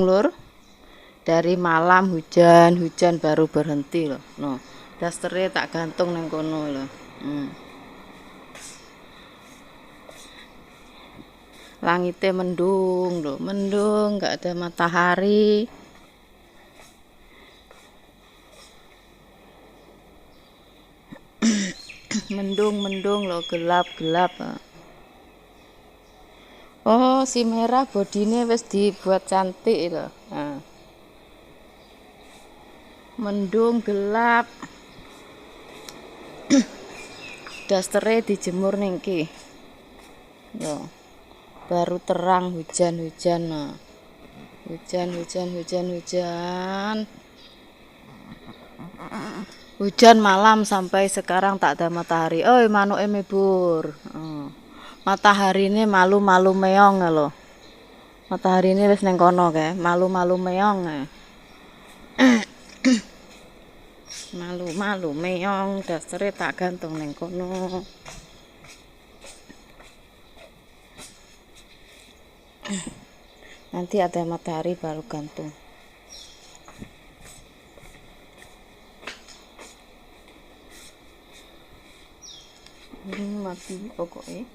Lur, dari malam hujan baru berhenti loh. No, dasternya tak gantung nang kono loh. Langitnya mendung loh, mendung, nggak ada matahari. Mendung loh, gelap. Oh, si merah bodine wis dibuat cantik loh. Nah. Mendung gelap. Dasternya dijemur ning ki. Yo. Baru terang hujan. Nah. Hujan malam sampai sekarang tak ada matahari. Oi, manuke mebur. Matahari ini malu-malu meong loh. Matahari ini wis neng kono kae, malu-malu meong. Malu-malu meong, dasare tak gantung neng kono. Nanti ada matahari baru gantung. Mati pokoknya.